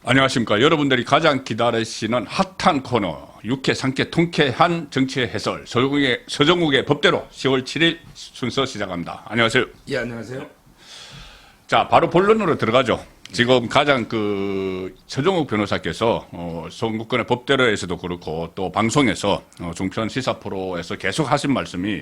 안녕하십니까. 여러분들이 가장 기다리시는 핫한 코너 유쾌 상쾌 통쾌한 정치의 해설 서정욱의 법대로 10월 7일 순서 시작합니다. 안녕하세요. 예, 안녕하세요. 자, 바로 본론으로 들어가죠. 지금 가장 서정욱 변호사께서 선거권의 법대로에서도 그렇고 또 방송에서 종편 시사 프로에서 계속 하신 말씀이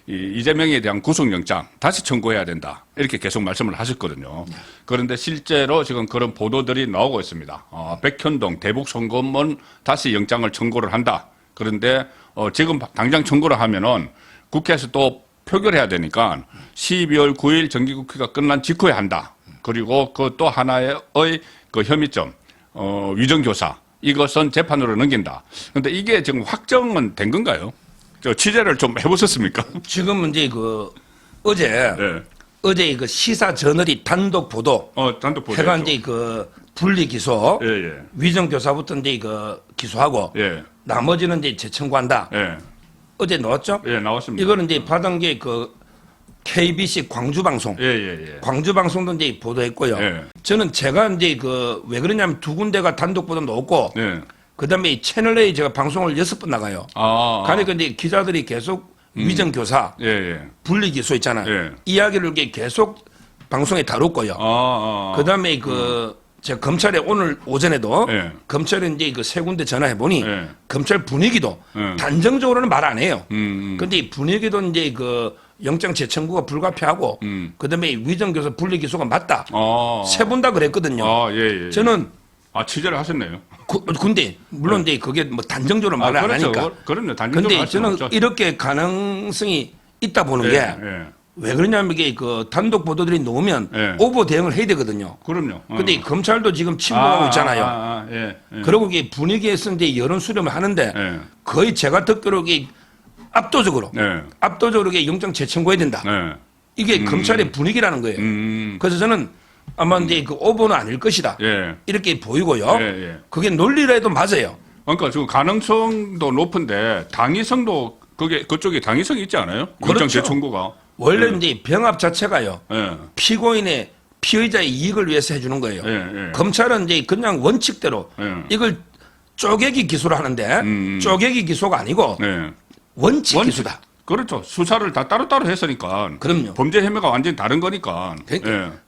이재명에 대한 구속영장 다시 청구해야 된다. 이렇게 계속 말씀을 하셨거든요. 그런데 실제로 지금 그런 보도들이 나오고 있습니다. 백현동 대북송금문 다시 영장을 청구를 한다. 그런데 지금 당장 청구를 하면은 국회에서 또 표결해야 되니까 12월 9일 정기국회가 끝난 직후에 한다. 그리고 그 또 하나의 그 혐의점, 위정교사 이것은 재판으로 넘긴다. 그런데 이게 지금 확정은 된 건가요? 취재를 좀 해보셨습니까? 지금은 이제 어제 그 시사 저널이 단독 보도, 단독 보도 해가 이제 분리 기소, 위정 교사부터 이제 기소하고, 나머지는 이제 재청구한다. 어제 나왔죠? 예, 나왔습니다. 이거는 이제 받은 게 KBC 광주방송, 광주방송도 이제 보도했고요. 저는 제가 이제 왜 그러냐면 두 군데가 단독 보도 나왔고. 그다음에 채널A 제가 방송을 6번 나가요. 그러니까 이제 기자들이 계속 위정 교사 분리 기소 있잖아요. 이야기를 이렇게 계속 방송에 다뤘고요. 그다음에 제가 검찰에 오늘 오전에도 검찰에 이제 세 군데 전화해 보니 검찰 분위기도 단정적으로는 말 안 해요. 근데 이 분위기도 이제 영장 재청구가 불가피하고 그다음에 위정 교사 분리 기소가 맞다. 세 분 다 그랬거든요. 저는 취재를 하셨네요. 근데 물론 이제 그게 뭐 단정적으로 말을 안 하니까. 그럼요. 단정적으로 근데 저는 이렇게 가능성이 있다 보는 게 왜 그러냐면 이게 단독 보도들이 나오면 오버 대응을 해야 되거든요. 그럼요. 근데 검찰도 지금 침묵하고 있잖아요. 그리고 이게 분위기에서 이제 여론 수렴을 하는데 거의 제가 듣기로 이게 압도적으로 이게 영장 재청구해야 된다. 이게 검찰의 분위기라는 거예요. 그래서 저는 아마 이제 오버는 아닐 것이다. 이렇게 보이고요. 그게 논리라도 맞아요. 그러니까 지금 가능성도 높은데 당위성도 그쪽에 당위성이 있지 않아요? 그렇죠. 영장 재청구가. 원래 이제 병합 자체가요. 피고인의 피의자의 이익을 위해서 해주는 거예요. 검찰은 이제 그냥 원칙대로 이걸 쪼개기 기소를 하는데 쪼개기 기소가 아니고 원칙 기소다. 그렇죠. 수사를 다 따로따로 했으니까. 그럼요. 범죄 혐의가 완전히 다른 거니까.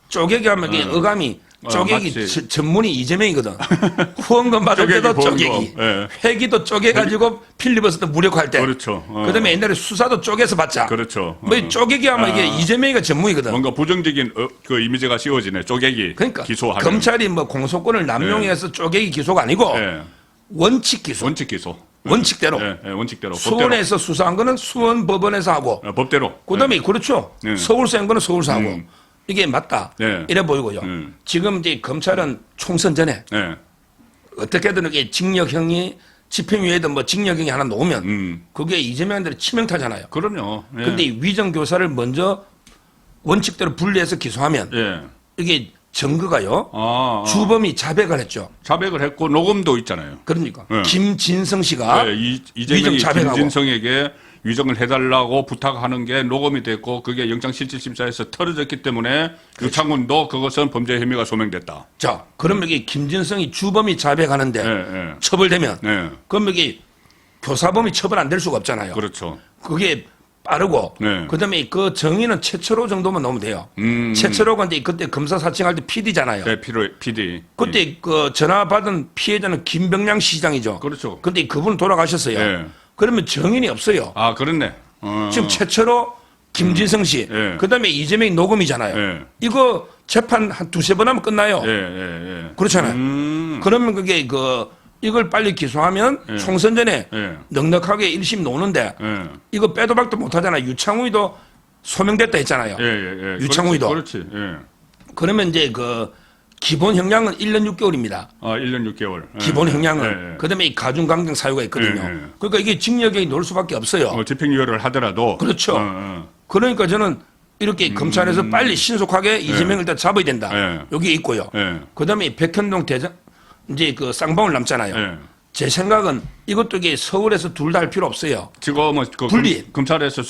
쪼개기 하면 이게 어감이 쪼개기 전문이 이재명이거든. 후원금 받을 때도 쪼개기. 회기도 쪼개가지고 필리버스터 무력화할 때. 그렇죠. 그다음에 옛날에 수사도 쪼개서 받자. 그렇죠. 뭐 쪼개기 하면 이게 이재명이가 전문이거든. 뭔가 부정적인 이미지가 씌워지네. 쪼개기. 그러니까 기소하면. 검찰이 뭐 공소권을 남용해서 쪼개기 기소가 아니고 원칙 기소. 원칙 기소. 원칙대로. 원칙대로. 수원에서 수사한 거는 수원 법원에서 하고. 법대로. 그다음에 그렇죠. 서울서 한 거는 서울서 하고. 이게 맞다. 이래 보이고요. 지금 이제 검찰은 총선 전에 어떻게든 이게 징역형이 집행유예든 뭐 징역형이 하나 놓으면 그게 이재명한테 치명타잖아요. 그럼요. 근데 위정 교사를 먼저 원칙대로 분리해서 기소하면 이게 증거가요. 주범이 자백을 했죠. 자백을 했고 녹음도 있잖아요. 그러니까 김진성 씨가 이재명이 김진성에게 위정을 해달라고 부탁하는 게 녹음이 됐고 그게 영장실질심사에서 털어졌기 때문에 유창훈도 그것은 범죄 혐의가 소명됐다. 자, 그럼 여기 김진성이 주범이 자백하는데 처벌되면 그럼 여기 교사범이 처벌 안 될 수가 없잖아요. 그렇죠. 그게 빠르고 그다음에 그 정의는 최철호 정도만 넣으면 돼요. 최철호가 이제 그때 검사 사칭할 때 PD잖아요. PD. 그때 전화 받은 피해자는 김병량 시장이죠. 그렇죠. 근데 그분 돌아가셨어요. 그러면 정인이 없어요. 그렇네. 지금 최철호, 김진성 씨, 그다음에 이재명이 녹음이잖아요. 이거 재판 한 두세 번 하면 끝나요. 그렇잖아요. 그러면 그게 이걸 빨리 기소하면 총선 전에 넉넉하게 1심 놓는데 이거 빼도 박도 못하잖아요. 유창훈이도 소명됐다 했잖아요. 유창훈이도. 그렇지. 그러면 이제 기본 형량은 1년 6개월입니다. 1년 6개월. 기본 형량은. 그다음에 이 가중강경 사유가 있거든요. 그러니까 이게 징역에 놓을 수밖에 없어요. 집행유예를 하더라도. 그렇죠. 그러니까 저는 이렇게 검찰에서 빨리 신속하게 이재명을 다 잡아야 된다. 여기 있고요. 그다음에 백현동 대장 이제 쌍방울 남잖아요. 제 생각은 이것도 이게 서울에서 둘 다 할 필요 없어요. 지금은 분리. 검찰에서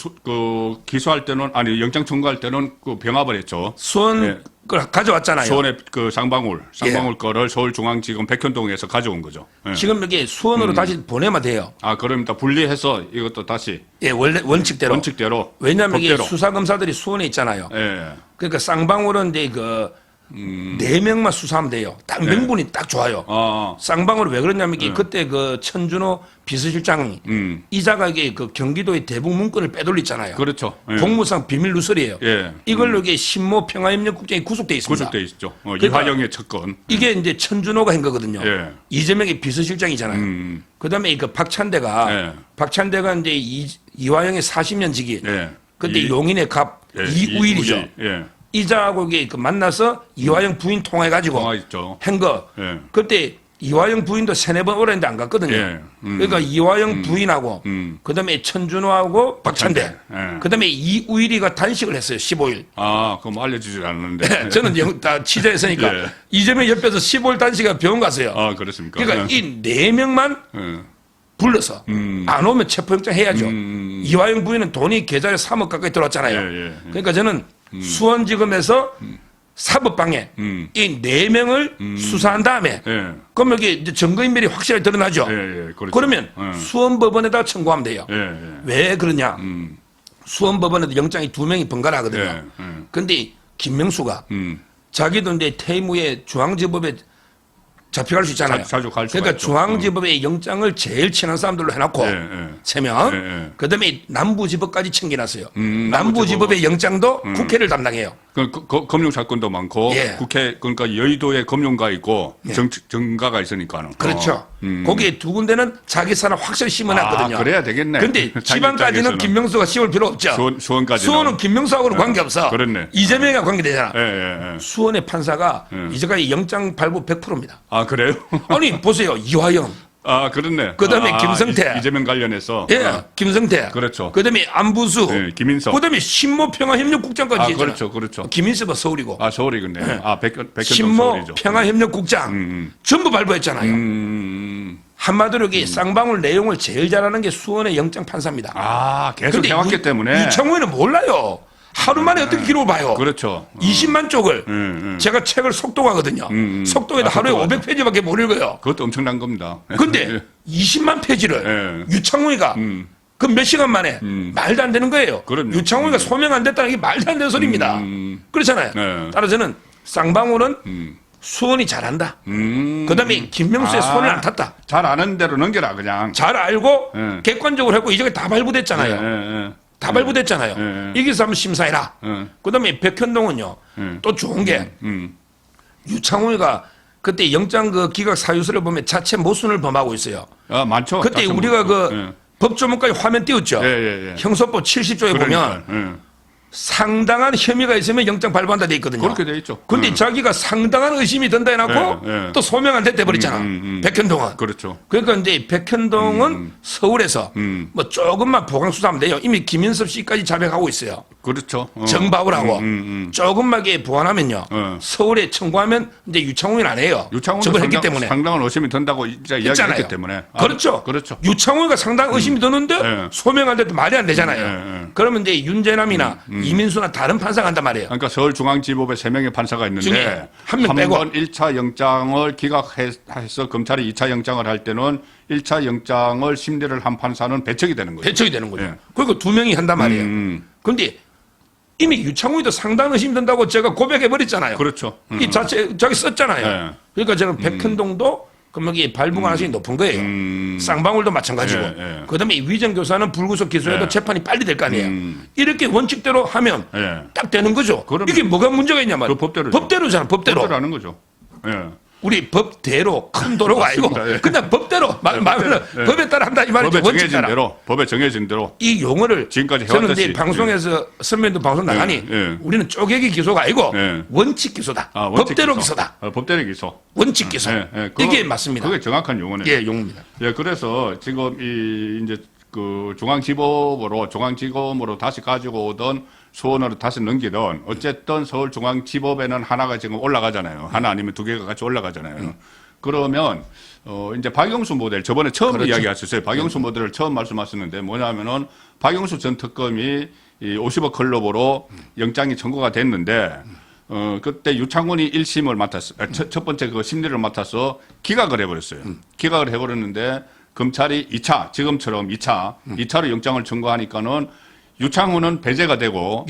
기소할 때는 영장 청구할 때는 병합을 했죠. 수원 그걸 가져왔잖아요. 수원의 그 쌍방울 거를 서울중앙지검 백현동에서 가져온 거죠. 예. 지금 여기 수원으로 다시 보내면 돼요. 아, 그러면 분리해서 이것도 다시 예, 원래 원칙대로. 왜냐하면 이게 법대로. 수사검사들이 수원에 있잖아요. 예. 그러니까 쌍방울은 이제 네 명만 수사하면 돼요. 딱 명분이 딱 좋아요. 쌍방울은 왜 그러냐면 이게 그때 그 천준호 비서실장이 이자가 이게 그 경기도의 대북 문건을 빼돌렸잖아요. 그렇죠. 예. 공무상 비밀 누설이에요. 예. 이걸로 이게 신모 평화협력국장이 구속돼 있습니다. 구속돼 있죠. 그러니까 이화영의 척건. 이게 이제 천준호가 한 거거든요. 예. 이재명의 비서실장이잖아요. 그다음에 그 박찬대가 이제 이화영의 40년 지기. 그때 용인의 갑 이우일이죠. 이자하고 이게 만나서 이화영 부인 통화해가지고 한 거. 그때 이화영 부인도 3-4번 오랬는데 안 갔거든요. 그러니까 이화영 부인하고 그다음에 천준호하고 박찬대. 그다음에 이우일이가 단식을 했어요. 15일. 아, 그럼 알려주지 않았는데. 저는 다 취재했으니까 이재명 옆에서 15일 단식에 병원 갔어요. 아, 그렇습니까? 그러니까 이 4명만 불러서 안 오면 체포영장 해야죠. 이화영 부인은 돈이 계좌에 3억 가까이 들어왔잖아요. 그러니까 저는 수원지검에서 사법방해 이 4명을 수사한 다음에 그럼 여기 이제 증거인멸이 확실하게 드러나죠. 그렇죠. 그러면 수원법원에다 청구하면 돼요. 왜 그러냐? 수원법원에도 영장이 2명이 번갈아거든요. 근데 김명수가 자기도 이제 퇴임 후에 중앙지법에 잡혀갈 수 있잖아요. 자주 갈 수가 그러니까 있죠. 중앙지법의 영장을 제일 친한 사람들로 해놓고 3명 그다음에 남부지법까지 챙겨놨어요. 남부지법의 영장도 국회를 담당해요. 검용 사건도 많고 국회 그러니까 여의도에 검용가 있고 정가가 있으니까는. 그렇죠. 거기에 2군데는 자기 사람 확실히 심어놨거든요. 아, 그래야 되겠네. 근데 지방까지는 김명수가 씌울 필요 없죠. 수원까지는. 수원은 김명수하고는 관계없어. 그렇네. 이재명이랑 관계되잖아. 수원의 판사가 이제까지 영장 발부 100%입니다. 아, 그래요? 아니 보세요. 이화영. 아, 그렇네. 그다음에 김성태. 이재명 관련해서. 김성태. 그렇죠. 그다음에 안부수. 김인석. 그다음에 신모평화협력국장까지 있잖아요. 그렇죠. 김인석은 서울이고. 아, 서울이군요. 백현동 신모 서울이죠. 평화협력국장. 전부 발부했잖아요. 한마디로 이게 쌍방울 내용을 제일 잘하는 게 수원의 영장 판사입니다. 아, 계속 해왔기 때문에. 유창호는 몰라요. 하루 만에 어떻게 기록을 봐요? 그렇죠. 20만 쪽을 제가 책을 속독하거든요. 속독에도 하루에 500페이지밖에 못 읽어요. 그것도 엄청난 겁니다. 근데 20만 페이지를 유창호이가 그 몇 시간 만에 말도 안 되는 거예요. 그럼요. 유창호이가 소명 안 됐다는 게 말도 안 되는 소리입니다. 그렇잖아요. 따라서 저는 쌍방울은 수원이 잘한다. 그다음에 김명수의 손을 안 탔다. 잘 아는 대로 넘겨라 그냥. 잘 알고 객관적으로 했고 이제 다 발부됐잖아요. 다 발부됐잖아요. 여기서 한번 심사해라. 그다음에 백현동은요. 또 좋은 게 유창호이가 그때 영장 그 기각 사유서를 보면 자체 모순을 범하고 있어요. 아, 많죠. 그때 우리가 그 법조문까지 화면 띄웠죠. 형소법 70조에 보면 상당한 혐의가 있으면 영장 발부한다 돼 있거든요. 그렇게 돼 있죠. 근데 자기가 상당한 의심이 든다 해놓고 또 소명 안 됐다 해버렸잖아. 백현동은. 그렇죠. 그러니까 이제 백현동은 서울에서 뭐 조금만 보강수사하면 돼요. 이미 김인섭 씨까지 자백하고 있어요. 그렇죠. 정바울하고 조금만 보완하면요. 서울에 청구하면 이제 유창훈이 안 해요. 저걸 했기 때문에. 상당한 의심이 든다고 이야기했기 때문에. 그렇죠. 그렇죠. 유창훈이가 상당한 의심이 드는데 소명 안 돼도 말이 안 되잖아요. 그러면 이제 윤재남이나 이민수나 다른 판사가 한단 말이에요. 그러니까 서울중앙지법에 3명의 판사가 있는데 한 명 빼고 1차 영장을 기각해서 검찰이 2차 영장을 할 때는 1차 영장을 심리를 한 판사는 배척이 되는 거죠. 배척이 되는 거죠. 그리고 2명이 한단 말이에요. 그런데 이미 유창훈이도 상당한 의심이 든다고 제가 고백해버렸잖아요. 그렇죠. 이 자기 썼잖아요. 그러니까 저는 백현동도 그럼 여기 발부 가능성이 높은 거예요. 쌍방울도 마찬가지고. 그다음에 위정 교사는 불구속 기소해도 재판이 빨리 될 거 아니에요. 이렇게 원칙대로 하면 딱 되는 거죠. 이게 뭐가 문제가 있냐 말이에요. 법대로잖아. 법대로. 법대로 하는 거죠. 우리 법대로 큰 도로가 아니고 그냥 법대로 말하면 법에 따라 한다 이 말이죠. 법에 정해진 대로 이 용어를 지금까지 저는 해왔듯이 이제 방송에서 선배도 방송 나가니 우리는 쪼개기 기소가 아니고 원칙 기소다. 법대로 기소다. 법대로 기소. 원칙 기소. 이게 맞습니다. 그게 정확한 용어네요. 예, 용어입니다. 예, 그래서 지금 이제 그 중앙지검으로 다시 가지고 오던 수원으로 다시 넘기던 어쨌든 서울중앙지법에는 하나가 지금 올라가잖아요. 하나 아니면 2개가 같이 올라가잖아요. 그러면 이제 박영수 모델 저번에 처음 이야기하셨어요. 박영수 모델을 처음 말씀하셨는데 뭐냐면은 박영수 전 특검이 이 50억 클럽으로 영장이 청구가 됐는데 그때 유창훈이 1심을 첫 번째 그 심리를 맡아서 기각을 해버렸어요. 기각을 해버렸는데 검찰이 2차, 지금처럼 2차로 영장을 청구하니까는 유창훈은 배제가 되고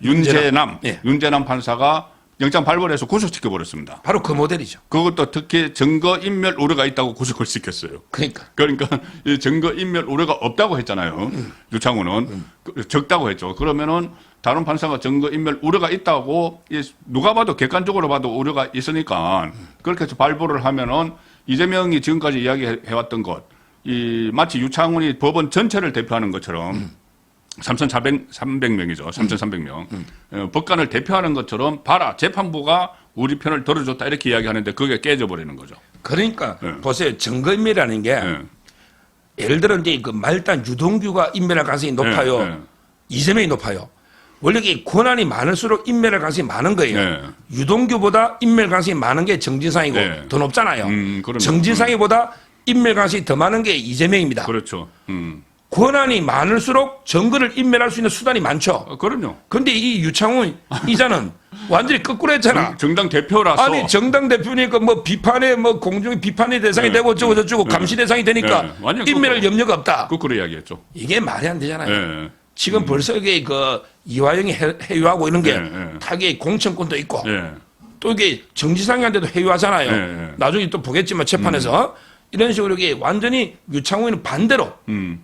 윤재남 예. 윤재남 판사가 영장 발부해서 구속시켜 버렸습니다. 바로 그 모델이죠. 그것도 특히 증거 인멸 우려가 있다고 구속을 시켰어요. 그러니까 이 증거 인멸 우려가 없다고 했잖아요. 유창훈은 적다고 했죠. 그러면은 다른 판사가 증거 인멸 우려가 있다고 누가 봐도 객관적으로 봐도 우려가 있으니까 그렇게 해서 발부를 하면은 이재명이 지금까지 이야기해왔던 것, 이 마치 유창훈이 법원 전체를 대표하는 것처럼 3,300명이죠. 3,300명. 법관을 대표하는 것처럼 봐라. 재판부가 우리 편을 들어줬다. 이렇게 이야기하는데 그게 깨져버리는 거죠. 그러니까 보세요. 증거인멸이라는 게 예를 들어 이제 그 말단 유동규가 인멸할 가능성이 높아요. 이재명이 높아요. 원래 이게 권한이 많을수록 인멸할 가능성이 많은 거예요. 유동규보다 인멸 가능성이 많은 게 정진상이고 더 높잖아요. 정진상이보다 인멸 가능성이 더 많은 게 이재명입니다. 그렇죠. 권한이 많을수록 증거를 인멸할 수 있는 수단이 많죠. 그럼요. 그런데 이 유창훈 이자는 완전히 거꾸로 했잖아. 정당 대표라서. 아니 정당 대표니까 뭐 비판에 뭐 공중의 비판의 대상이 되고 어쩌고 저쩌고 감시 대상이 되니까 인멸할 염려가 없다. 거꾸로 이야기했죠. 이게 말이 안 되잖아요. 지금 벌써 이게 그 이화영이 해유하고 이런 게 타계 공천권도 있고 또 이게 정지상한테도 해유하잖아요. 나중에 또 보겠지만 재판에서 이런 식으로 이게 완전히 유창훈은 반대로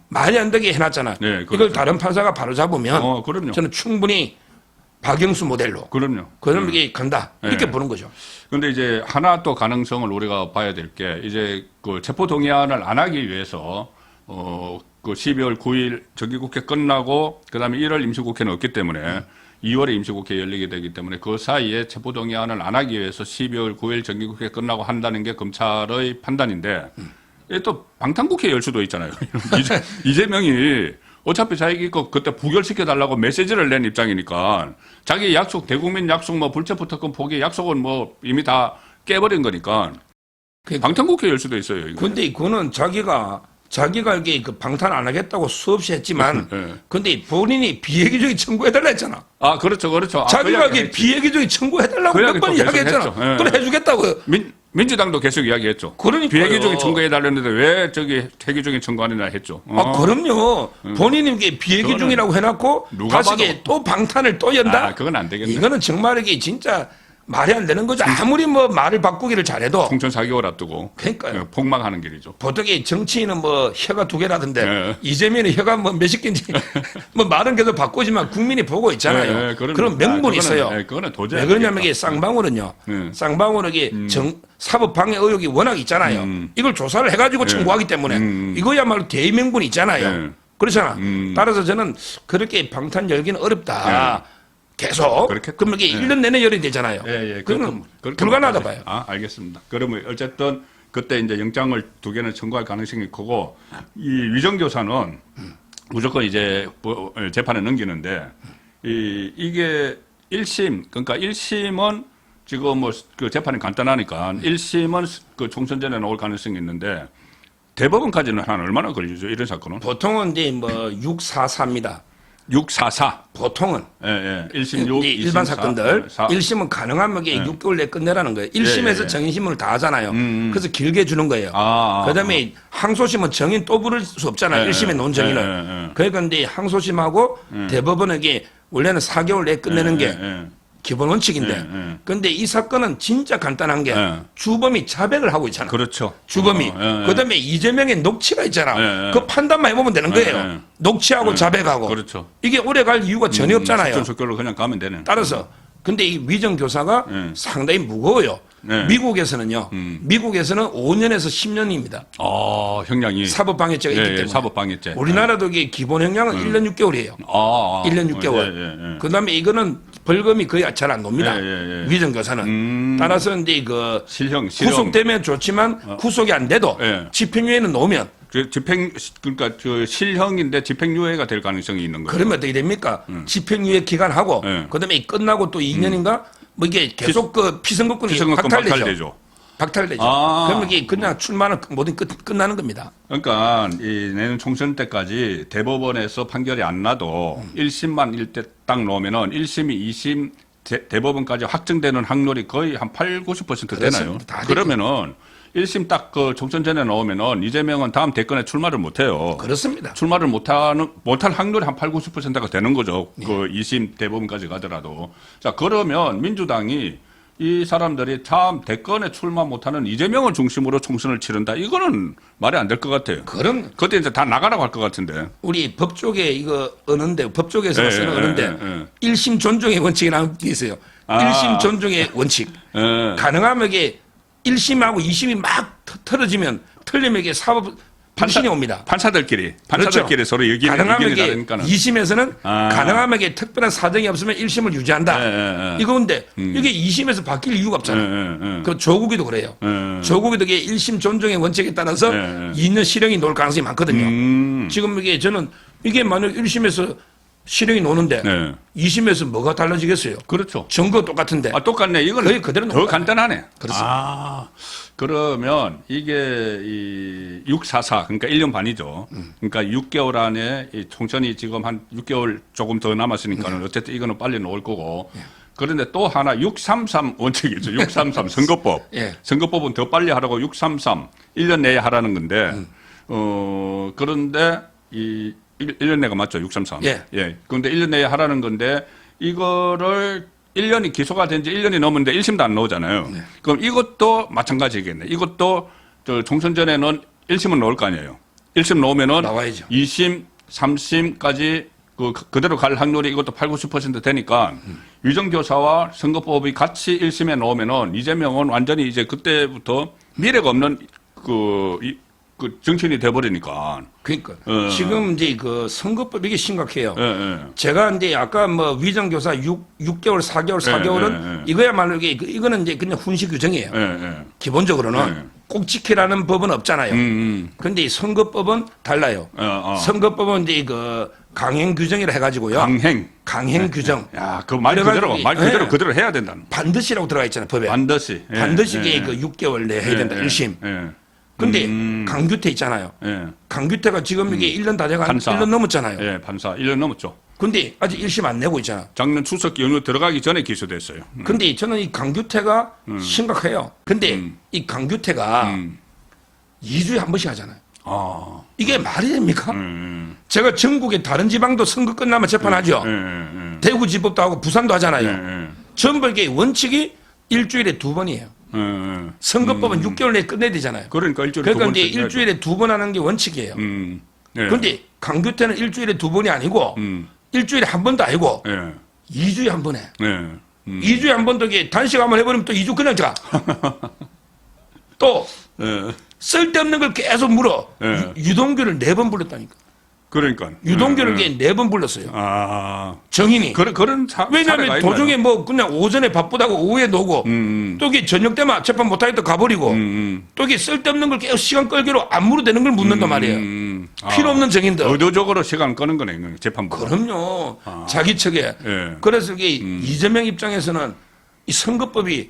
말이 안 되게 해놨잖아. 그렇죠. 이걸 다른 판사가 바로 잡으면 그럼요. 저는 충분히 박영수 모델로 그럼요. 그럼 이게 간다 이렇게 보는 거죠. 그런데 이제 하나 또 가능성을 우리가 봐야 될 게 이제 그 체포 동의안을 안 하기 위해서 그 12월 9일 정기국회 끝나고 그다음에 1월 임시국회는 없기 때문에 2월에 임시국회 열리게 되기 때문에 그 사이에 체포동의안을 안 하기 위해서 12월 9일 정기국회 끝나고 한다는 게 검찰의 판단인데 또 방탄국회 열 수도 있잖아요. 이재명이 어차피 자기 거 그때 부결시켜달라고 메시지를 낸 입장이니까 자기 약속 대국민 약속 뭐 불체포 특권 포기 약속은 뭐 이미 다 깨버린 거니까 방탄국회 열 수도 있어요. 그런데 그거는 자기가 이게 그 방탄 안 하겠다고 수없이 했지만, 근데 본인이 비회기적인 청구해달라 했잖아. 아, 그렇죠. 자기가 이게 비회기적인 청구해달라고 몇 번 이야기했잖아. 그래 해주겠다고요. 민주당도 계속 이야기했죠. 그러니까요. 비회기적인 청구해달랬는데 왜 저기 회기적인 청구 안 했나 했죠. 그럼요. 본인이 이게 비회기적이라고 해놨고, 다시 또 방탄을 또 연다? 아, 그건 안 되겠네. 이거는 정말 이게 진짜 말이 안 되는 거죠. 아무리 뭐 말을 바꾸기를 잘해도. 총선 4개월 앞두고. 그러니까요. 폭망하는 길이죠. 보통 정치인은 뭐 혀가 2개라던데 이재명이 혀가 뭐 몇십 개인지 뭐 말은 계속 바꾸지만 국민이 보고 있잖아요. 그런 명분이 있어요. 그거는 도저히 왜 그러냐면 이게 쌍방울은요. 쌍방울은 이게 사법방해 의혹이 워낙 있잖아요. 이걸 조사를 해가지고 청구하기 때문에 이거야말로 대명분이 있잖아요. 그렇잖아. 따라서 저는 그렇게 방탄 열기는 어렵다. 계속. 그러면 이게 1년 내내 열이 되잖아요. 그건 불가능하다 봐요. 아, 알겠습니다. 그러면 어쨌든 그때 이제 영장을 2개는 청구할 가능성이 크고 이 위정교사는 무조건 이제 재판에 넘기는데 이게 1심 그러니까 1심은 지금 뭐 그 재판이 간단하니까 1심은 그 총선 전에 나올 가능성이 있는데 대법원까지는 한 얼마나 걸리죠? 이런 사건은? 보통은 이제 뭐 644입니다. 644. 보통은. 1심 6, 일반 2심 사건들. 4. 1심은 가능하면 6개월 내에 끝내라는 거예요. 1심에서 정인신문을 다 하잖아요. 그래서 길게 주는 거예요. 그 다음에 항소심은 정인 또 부를 수 없잖아요. 1심에 놓은 정인을. 그러니까 근데 항소심하고 대법원에게 원래는 4개월 내에 끝내는 게 기본 원칙인데. 근데 이 사건은 진짜 간단한 게 주범이 자백을 하고 있잖아. 그렇죠. 주범이. 그다음에 이재명의 녹취가 있잖아. 그 판단만 해보면 되는 거예요. 녹취하고 자백하고. 그렇죠. 이게 오래 갈 이유가 전혀 없잖아요. 속전속결로 그냥 가면 되네. 따라서. 근데 이 위정 교사가 상당히 무거워요. 미국에서는요. 미국에서는 5년에서 10년입니다. 형량이 사법방해죄가 있기 때문에. 사법방해죄. 우리나라도 이게 기본 형량은 1년 6개월이에요. 1년 6개월. 그다음에 이거는 벌금이 거의 잘 안 놉니다. 위정 교사는. 따라서 이제 그 실형. 구속되면 좋지만 구속이 안 돼도 집행유예는 놓으면 그러니까 그 실형인데 집행유예가 될 가능성이 있는 거예요. 그러면 어떻게 됩니까? 집행유예 기간하고 그다음에 끝나고 또 2년인가 뭐 이게 계속 그 피선거권이 박탈되죠. 그러면 이게 그냥 출마는 모든 끝나는 겁니다. 그러니까 이 내년 총선 때까지 대법원에서 판결이 안 나도 1심만 1대 딱 놓으면은 1심이 2심 대법원까지 확정되는 확률이 거의 한 8, 90% 되나요? 그러면은 1심 딱 그 총선 전에 나오면은 이재명은 다음 대권에 출마를 못 해요. 그렇습니다. 출마를 못할 확률이 한 8, 90%가 되는 거죠. 그 2심 대법원까지 가더라도. 자, 그러면 민주당이 이 사람들이 참 대권에 출마 못하는 이재명을 중심으로 총선을 치른다. 이거는 말이 안 될 것 같아요. 그럼 그때 이제 다 나가라고 할 것 같은데. 우리 법조계 이거 어는데 법조계에서 쓰는 어는데 1심 존중의 원칙이라는 게 있어요. 1심 존중의 원칙. 가능하면 이게 1심하고 2심이 막 틀어지면 틀리면 이게 사법 불신이 옵니다. 판사들끼리 그렇죠. 서로 얘기를 가능하면 다르니까는. 2심에서는 가능하면 이게 특별한 사정이 없으면 1심을 유지한다. 이건데 이게 2심에서 바뀔 이유가 없잖아요. 그 조국이도 그래요. 조국이도 이게 1심 존중의 원칙에 따라서 2년 실형이 놓을 가능성이 많거든요. 지금 이게 저는 이게 만약 1심에서 실형이 노는데 2심에서 뭐가 달라지겠어요? 그렇죠. 증거 똑같은데. 똑같네. 이건 거의 그대로 더 간단하네. 그렇습니다. 그러면 이게 이 644 그러니까 1년 반이죠. 그러니까 6개월 안에 이 총선이 지금 한 6개월 조금 더 남았으니까는 어쨌든 이거는 빨리 나올 거고. 그런데 또 하나 633 원칙이죠. 633 선거법. 선거법은 더 빨리 하라고 633 1년 내에 하라는 건데 그런데 이 1년 내가 맞죠? 633. 예. 그런데 1년 내에 하라는 건데 이거를 1년이 기소가 된 지 1년이 넘었는데 1심도 안 나오잖아요. 그럼 이것도 마찬가지겠네. 이것도 저 총선 전에는 1심은 나올 거 아니에요. 1심 나오면은 나와야죠. 2심, 3심까지 그대로 갈 확률이 이것도 8, 90% 되니까 위정교사와 선거법이 같이 1심에 나오면은 이재명은 완전히 이제 그때부터 미래가 없는 그 정치인이 돼버리니까. 그러니까 지금 이제 그 선거법 이게 심각해요. 제가 이제 아까 뭐 위정교사 6개월, 4개월, 4개월은 이거야말로 이거는 이제 그냥 훈시 규정이에요. 기본적으로는 꼭 지키라는 법은 없잖아요. 그런데 이 선거법은 달라요. 선거법은 이제 그 강행 규정이라 해가지고요. 강행 규정. 야, 그 말 그대로 그대로 해야 된다는. 반드시라고 들어가 있잖아요, 법에. 반드시. 반드시 그 6개월 내에 해야 된다. 1심. 근데 강규태 있잖아요. 강규태가 지금 이게 1년 다 돼가 1년 넘었잖아요. 예, 판사 1년 넘었죠. 근데 아직 1심 안 내고 있잖아. 작년 추석 연휴 들어가기 전에 기소됐어요. 근데 저는 이 강규태가 심각해요. 근데 이 강규태가 2주에 한 번씩 하잖아요. 이게 말이 됩니까? 제가 전국의 다른 지방도 선거 끝나면 재판하죠. 대구지법도 하고 부산도 하잖아요. 전부 이게 원칙이 일주일에 2번이에요. 선거법은 6개월 내에 끝내야 되잖아요. 그러니까 일주일에 그러니까 이제 일주일에 2번 하는 게 원칙이에요. 그런데 강규태는 일주일에 2번이 아니고 일주일에 한 번도 아니고 2주에 한 번 해. 2주에 한 번도 이게 단식 한번 해버리면 또 2주 그냥 가. 또 쓸데없는 걸 계속 물어. 유동규를 4번 불렀다니까. 그러니까 유동규를 4번 불렀어요. 정인이. 그런 왜냐하면 도중에 뭐 그냥 오전에 바쁘다고 오후에 노고 또 이게 저녁 때만 재판 못하겠다 가버리고 또 이게 쓸데없는 걸 계속 시간 끌기로 안 물어대는 걸 묻는단 말이에요. 필요 없는 정인들. 의도적으로 시간 끄는 거네, 재판부. 그럼요. 자기 척에. 그래서 이게 이재명 입장에서는 이 선거법이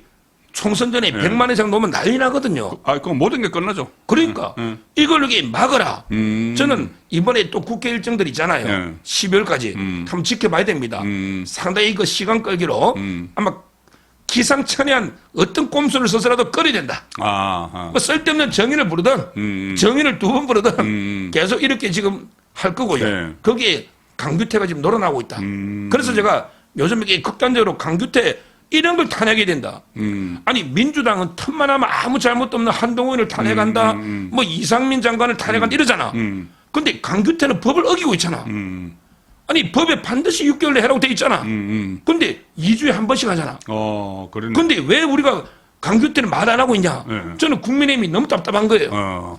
총선 전에 100만 이상 놓으면 난리 나거든요. 그럼 모든 게 끝나죠. 그러니까 이걸 이게 막으라. 저는 이번에 또 국회 일정들 있잖아요. 12월까지 한번 지켜봐야 됩니다. 상당히 그 시간 끌기로 아마 기상천외한 어떤 꼼수를 써서라도 끌어야 된다. 뭐 쓸데없는 정인을 부르든 정인을 2번 부르든 계속 이렇게 지금 할 거고요. 거기에 강규태가 지금 놀아나고 있다. 그래서 제가 요즘 이렇게 극단적으로 강규태 이런 걸 탄핵해야 된다. 아니 민주당은 틈만 하면 아무 잘못도 없는 한동훈을 탄핵한다. 뭐 이상민 장관을 탄핵한다 이러잖아. 근데 강규태는 법을 어기고 있잖아. 아니 법에 반드시 6개월 내에 하라고 돼 있잖아. 근데 2주에 한 번씩 하잖아. 근데 왜 우리가 강규태는 말 안 하고 있냐. 저는 국민의힘이 너무 답답한 거예요.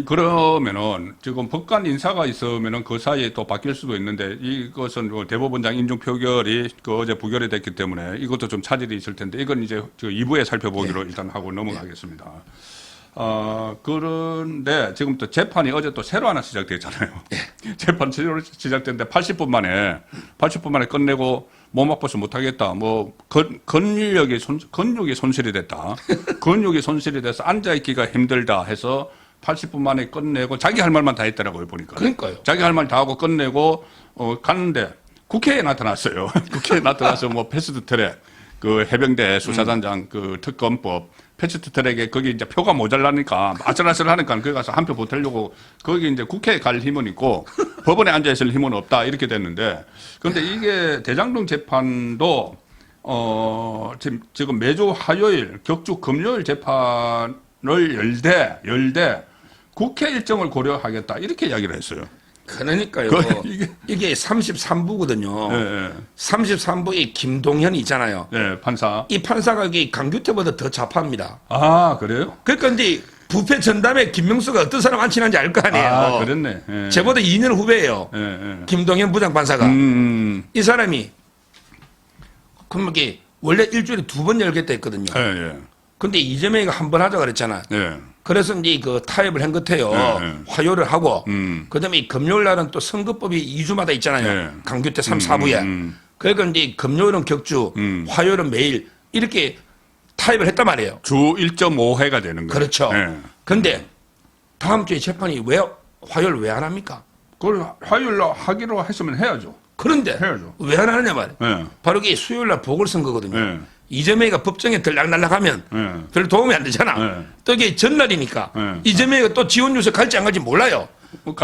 그러면은 지금 법관 인사가 있으면은 그 사이에 또 바뀔 수도 있는데 이것은 대법원장 인준 표결이 어제 부결이 됐기 때문에 이것도 좀 차질이 있을 텐데 이건 이제 2부에 살펴보기로 일단 하고 넘어가겠습니다. 그런데 지금 또 재판이 어제 또 새로 하나 시작됐잖아요. 재판 새로 시작됐는데 80분 만에 끝내고 몸아파서 못하겠다. 뭐 근육이 손실이 됐다. 근육이 손실이 돼서 앉아있기가 힘들다 해서 80분 만에 끝내고 자기 할 말만 다 했더라고요, 보니까. 그러니까요. 자기 할 말 다 하고 끝내고 갔는데 국회에 나타났어요. 국회에 나타나서 뭐 패스트트랙, 그 해병대 수사단장 그 특검법, 패스트트랙에 거기 이제 표가 모자라니까 아슬아슬하니까 거기 가서 한 표 보태려고 거기 이제 국회에 갈 힘은 있고 법원에 앉아 있을 힘은 없다 이렇게 됐는데 그런데 이게 대장동 재판도 지금 매주 화요일, 격주 금요일 재판을 열되 국회 일정을 고려하겠다 이렇게 이야기를 했어요. 그러니까요. 이게 33부거든요. 네. 33부에 김동현이 있잖아요. 네, 판사. 이 판사가 이게 강규태보다 더 잡합니다. 아, 그래요? 그러니까 이제 부패 전담에 김명수가 어떤 사람 안 친한지 알 거 아니에요. 아, 그랬네. 예. 저보다 2년 후배예요. 김동현 부장판사가. 이 사람이 그럼 이게 원래 일주일에 2번 열겠다 했거든요. 근데 이재명이가 한 번 하자 그랬잖아. 그래서 이제 그 타협을 한 것 같아요. 화요일을 하고, 그 다음에 금요일 날은 또 선거법이 2주마다 있잖아요. 강규태 3, 4부에. 그러니까 이제 금요일은 격주, 화요일은 매일 이렇게 타협을 했단 말이에요. 주 1.5회가 되는 거예요. 그렇죠. 근데 다음 주에 재판이 왜 화요일 왜 안 합니까? 그걸 화요일로 하기로 했으면 해야죠. 그런데 해야죠. 왜 안 하느냐 말이에요. 바로 이게 수요일 날 보궐선거거든요. 이재명이가 법정에 들락날락하면 별 도움이 안 되잖아. 또 이게 전날이니까 이재명이가 또 지원 요새 갈지 안 갈지 몰라요.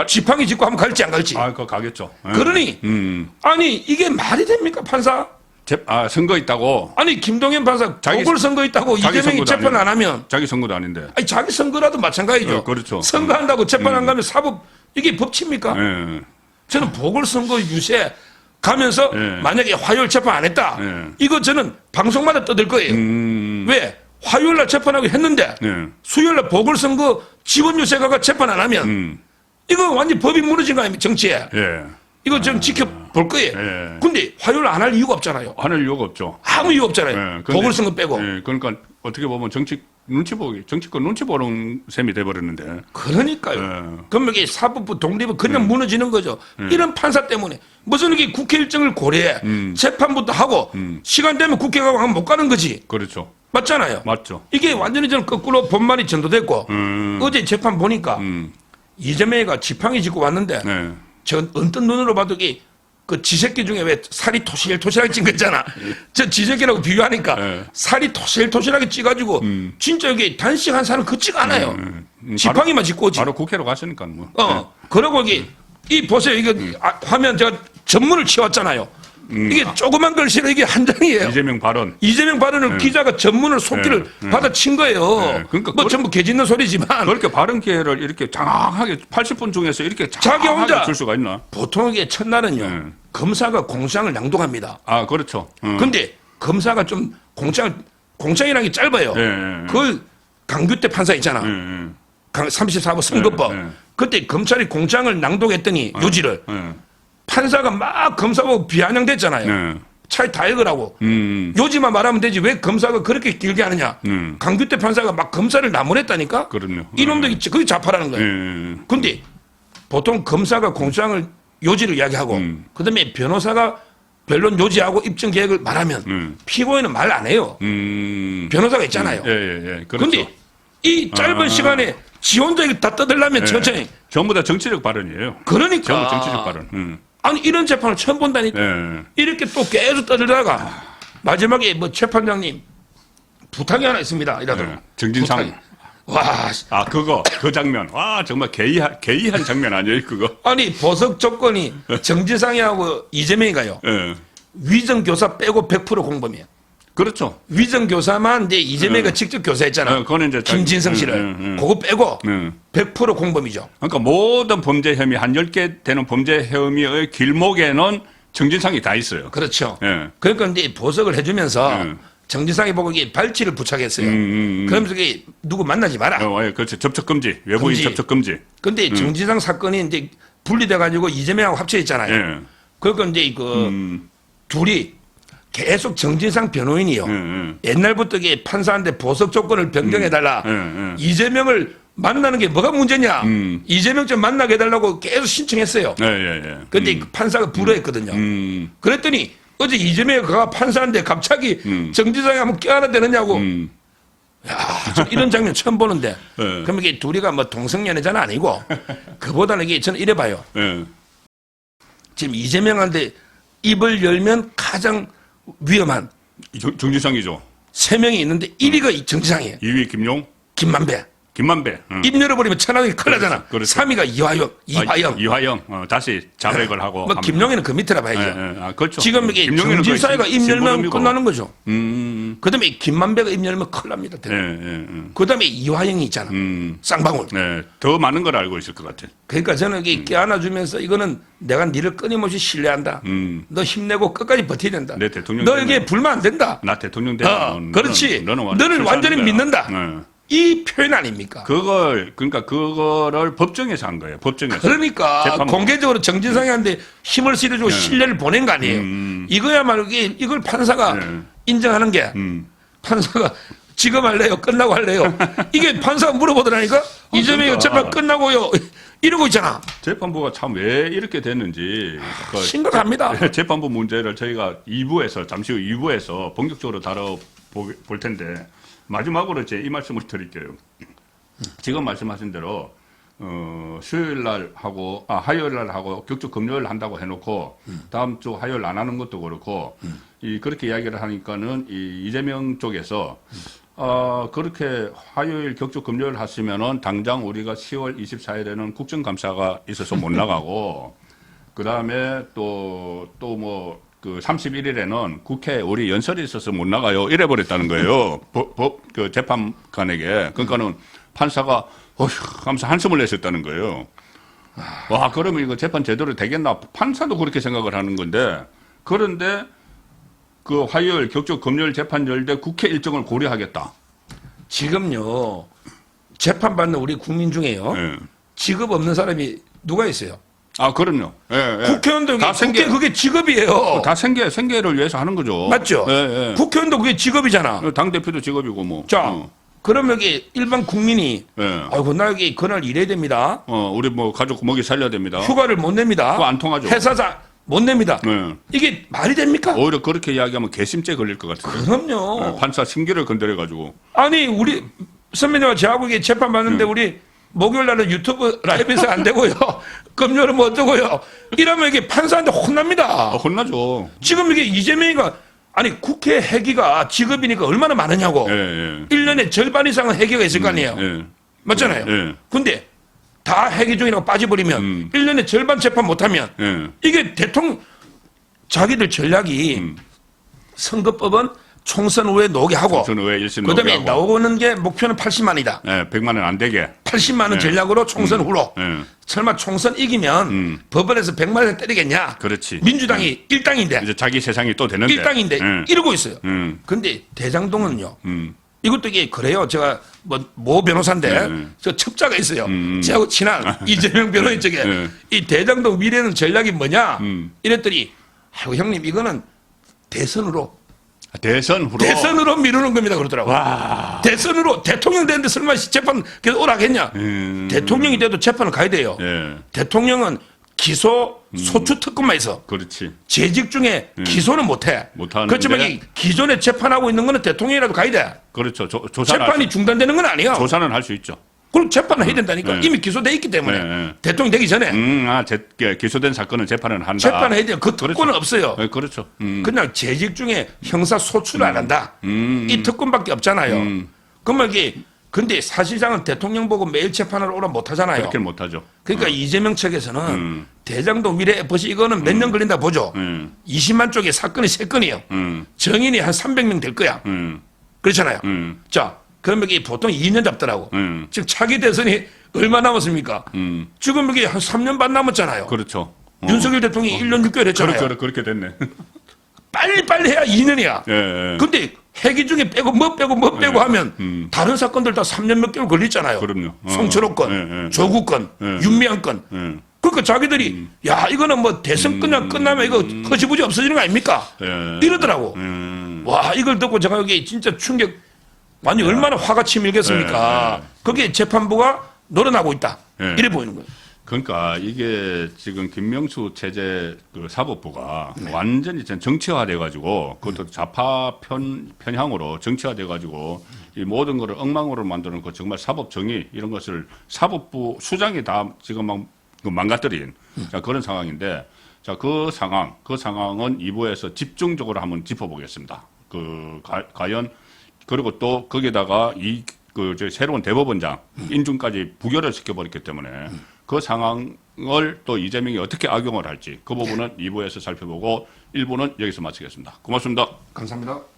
지팡이 짚고 하면 갈지 안 갈지. 아, 그거 가겠죠. 그러니 아니 이게 말이 됩니까 판사? 선거 있다고. 아니 김동연 판사 보궐선거 있다고 이재명이 재판 안 하면 자기 선거도 아닌데. 아니 자기 선거라도 마찬가지죠. 그렇죠. 선거한다고 재판 안 가면 사법 이게 법치입니까? 저는 보궐선거 유세 가면서 만약에 화요일 재판 안 했다. 이거 저는 방송마다 떠들 거예요. 왜? 화요일 날 재판하고 했는데 수요일 날 보궐선거 지원 유세가가 재판 안 하면 이거 완전 법이 무너진 거 아닙니까? 정치에. 이거 좀 지켜볼 거예요. 근데 화요일 안 할 이유가 없잖아요. 안 할 이유가 없죠. 아무 이유 없잖아요. 보궐선거 빼고. 그러니까 어떻게 보면 정치권 눈치 보는 셈이 돼버렸는데. 그러니까요. 그럼 이게 사법부 독립은 그냥 무너지는 거죠. 이런 판사 때문에 무슨 이게 국회 일정을 고려해 재판부터 하고 시간 되면 국회 가고 하면 못 가는 거지. 그렇죠. 맞잖아요. 맞죠. 이게 완전히 저는 거꾸로 본말이 전도됐고 어제 재판 보니까 이재명이가 지팡이 짚고 왔는데 저 언뜻 눈으로 봐도 이게 그 지새끼 중에 왜 살이 토실토실하게 찐 거 있잖아. 저 지새끼라고 비유하니까 살이 토실토실하게 찌가지고 진짜 이게 단식한 살은 걷지가 않아요. 지팡이만 짚고 오지. 바로 국회로 갔으니까 뭐. 그러고 이 보세요. 이거 화면 제가 전문을 치웠잖아요. 이게 조그만 글씨로 이게 한 장이에요. 이재명 발언을 기자가 전문을 속기를 받아 친 거예요. 그러니까 뭐 전부 개짓는 소리지만. 그렇게 발언 기회를 이렇게 장황하게 80분 중에서 이렇게 자기 혼자 줄 수가 있나? 보통 이게 첫날은요. 검사가 공소장을 낭독합니다. 아, 그렇죠. 근데 검사가 좀 공장이라는 게 짧아요. 그 강규태 판사 있잖아. 34부 선거법. 그때 검찰이 공장을 낭독했더니 요지를 판사가 막 검사하고 비아냥댔잖아요. 차에 다 읽으라고. 요지만 말하면 되지 왜 검사가 그렇게 길게 하느냐. 강규태 판사가 막 검사를 나무랬다니까. 그럼요. 이놈들이 그게 자파라는 거예요. 근데 보통 검사가 공소장을 요지를 이야기하고 그다음에 변호사가 변론 요지하고 입증 계획을 말하면 피고인은 말 안 해요. 변호사가 있잖아요. 그렇죠. 근데 이 짧은 시간에 지 혼자 이거 다 떠들려면 천천히. 전부 다 정치적 발언이에요. 그러니까. 전부 정치적 발언. 아니 이런 재판을 처음 본다니까. 이렇게 또 계속 떠들다가 마지막에 뭐 재판장님 부탁이 하나 있습니다. 이러더라고. 정진상. 부탁이. 와. 그 장면. 와, 정말 개이한 장면 아니에요, 그거? 아니, 보석 조건이 정진상이하고 이재명이가요. 위정교사 빼고 100% 공범이에요. 그렇죠. 위정교사만 이제 이재명이가 직접 교사했잖아. 그거는 이제 김진성 씨를. 그거 빼고 100% 공범이죠. 그러니까 모든 범죄 혐의, 한 10개 되는 범죄 혐의의 길목에는 정진상이 다 있어요. 그렇죠. 그러니까 이제 보석을 해주면서 정진상이 보고 이게 발치를 부착했어요. 그러면서 이게 누구 만나지 마라. 그렇죠. 접촉금지. 외부인 접촉금지. 근데 정진상 사건이 이제 분리돼가지고 이재명하고 합쳐있잖아요. 그러니까 이제 둘이 계속 정진상 변호인이요. 옛날부터 이게 판사한테 보석 조건을 변경해달라. 이재명을 만나는 게 뭐가 문제냐. 이재명 좀 만나게 해달라고 계속 신청했어요. 근데 판사가 불허했거든요. 그랬더니 어제 이재명이 가 판사한테 갑자기 정진상이 한번 껴안아 되느냐고. 야, 이런 장면 처음 보는데. 그럼 이게 둘이가 뭐 동성연애자는 아니고 그보다는 이게 저는 이래 봐요. 지금 이재명한테 입을 열면 가장 위험한 정지상이죠. 3명이 있는데 1위가 정지상이에요. 2위 김용, 김만배. 김만배. 입 열어버리면 천하장이 큰일 나잖아. 그렇죠. 3위가 이화영. 이화영. 다시 자백을 하고. 뭐 김용희는 그 밑에라 봐야죠. 아, 그렇죠. 지금 이게 정진사이가 입 열면 끝나는 거죠. 그다음에 김만배가 입 열면 큰일 납니다. 그다음에 이화영이 있잖아. 쌍방울. 네, 더 많은 걸 알고 있을 것 같아. 그러니까 저는 이게 껴안아주면서 이거는 내가 니를 끊임없이 신뢰한다. 너 힘내고 끝까지 버텨야 된다. 내 대통령 너에게 불만 안 된다. 나 대통령 되면 그렇지. 너는 너를 완전히 믿는다. 네. 이 표현 아닙니까? 그거를 법정에서 한 거예요. 법정에서. 그러니까 재판부. 공개적으로 정진상한테 힘을 실어주고 신뢰를 보낸 거 아니에요. 이거야말로 이걸 판사가 인정하는 게 판사가 지금 할래요? 끝나고 할래요? 이게 판사가 물어보더라니까? 이재명이 재판 끝나고요. 이러고 있잖아. 재판부가 참 왜 이렇게 됐는지. 심각합니다. 재판부 문제를 저희가 2부에서, 잠시 후 2부에서 본격적으로 다뤄볼 텐데, 마지막으로 이 말씀을 드릴게요. 지금 말씀하신 대로, 수요일 날 하고, 화요일 날 하고, 격주 금요일 한다고 해놓고, 다음 주 화요일 안 하는 것도 그렇고, 그렇게 이야기를 하니까는 이재명 쪽에서, 그렇게 화요일 격주 금요일 하시면은 당장 우리가 10월 24일에는 국정감사가 있어서 못 나가고, 그 다음에 그 31일에는 국회 우리 연설이 있어서 못 나가요. 이래버렸다는 거예요. 그 재판관에게. 그러니까는 판사가, 하면서 한숨을 내셨다는 거예요. 와, 그러면 이거 재판 제대로 되겠나? 판사도 그렇게 생각을 하는 건데, 그런데 그 화요일, 격주 금요일 재판 열대 국회 일정을 고려하겠다. 지금요, 재판받는 우리 국민 중에요. 네. 직업 없는 사람이 누가 있어요? 그럼요. 예, 예. 국회의원도 그게 직업이에요. 다 생계를 위해서 하는 거죠. 맞죠? 예, 예. 국회의원도 그게 직업이잖아. 당대표도 직업이고 뭐. 자, 그럼 여기 일반 국민이, 예. 아이고, 나 여기 그날 일해야 됩니다. 우리 뭐 가족 먹이 살려야 됩니다. 휴가를 못 냅니다. 그거 안 통하죠. 회사자 못 냅니다. 네. 이게 말이 됩니까? 오히려 그렇게 이야기하면 개심죄 걸릴 것 같은데. 그럼요. 판사 심기를 건드려가지고. 아니, 우리 선배님과 저하고 이게 재판 받는데 우리 목요일 날은 유튜브 라이브에서 안 되고요. 금요일은 뭐 어쩌고요. 이러면 이게 판사한테 혼납니다. 혼나죠. 지금 이게 이재명이가, 아니, 국회 회기가 직업이니까 얼마나 많으냐고. 예, 예. 1년에 절반 이상은 회기가 있을 거 아니에요. 예. 맞잖아요. 예. 근데 다 회기 중이라고 빠져버리면 1년에 절반 재판 못하면 예. 이게 대통령 자기들 전략이 선거법은 총선 후에 노게하고 총선 후에 1심 그다음에 노게하고. 나오는 게 목표는 80만이다. 예, 100만 원 안 되게. 80만 원 전략으로 총선 후로. 예. 설마 총선 이기면 법원에서 100만 원 때리겠냐? 그렇지. 민주당이 일당인데 이제 자기 세상이 또 되는데. 일당인데 예. 이러고 있어요. 음. 근데 대장동은요. 이것도 이게 그래요. 제가 모 변호사인데 저 첩자가 있어요. 저하고 친한 이재명 변호인 쪽에 이 대장동 미래는 전략이 뭐냐? 이랬더니 아이고 형님 이거는 대선으로 대선으로 미루는 겁니다 그러더라고. 와. 대선으로 대통령 되는데 설마 재판 계속 오라겠냐? 대통령이 돼도 재판을 가야 돼요. 예. 대통령은 기소 소추 특권만 있어. 그렇지. 재직 중에 기소는 못해. 못하는데. 그렇지만 이 기존에 재판하고 있는 거는 대통령이라도 가야 돼. 그렇죠. 조사는 재판이 중단되는 건 아니야. 조사는 할 수 있죠. 그럼 재판을 해야 된다니까. 네. 이미 기소돼 있기 때문에 네. 대통령 되기 전에 기소된 사건은 재판을 한다. 재판을 해야 돼요. 그 특권은 없어요. 네, 그렇죠. 그냥 재직 중에 형사 소추를 안 한다. 이 특권밖에 없잖아요. 그러면 이게 근데 사실상은 대통령 보고 매일 재판을 오라 못 하잖아요. 그렇게 못하죠. 그러니까 이재명 측에서는 대장동 미래 벌써 이거는 몇 년 걸린다 보죠. 20만 쪽에 사건이 3건이에요. 정인이 한 300명 될 거야. 그렇잖아요. 자, 그러면 이게 보통 2년 잡더라고. 즉 차기 대선이 얼마 남았습니까? 지금 이게 한 3년 반 남았잖아요. 그렇죠. 윤석열 대통령이 1년 6개월 했잖아요. 그렇게 됐네. 빨리 해야 2년이야. 예. 근데 회기 중에 빼고 하면 다른 사건들 다 3년 몇 개월 걸리잖아요. 그럼요. 송철호 건, 조국 건, 윤미향 건. 그러니까 자기들이 야 이거는 뭐 대선 끝나면 이거 허지부지 없어지는 거 아닙니까? 이러더라고. 와 이걸 듣고 제가 여기 진짜 충격. 완전 얼마나 화가 치밀겠습니까? 거기에 재판부가 놀아나고 있다. 이래 보이는 거예요. 그러니까 이게 지금 김명수 체제 그 사법부가 완전히 정치화돼가지고 그것도 좌파 편향으로 정치화돼가지고 이 모든 거를 엉망으로 만드는 그 정말 사법 정의 이런 것을 사법부 수장이 다 지금 막 망가뜨린 그런 상황인데 자, 그 상황은 2부에서 집중적으로 한번 짚어보겠습니다. 과연, 그리고 또 거기다가 새로운 대법원장 인준까지 부결을 시켜버렸기 때문에 그 상황을 또 이재명이 어떻게 악용을 할지 그 부분은 2부에서 살펴보고 1부는 여기서 마치겠습니다. 고맙습니다. 감사합니다.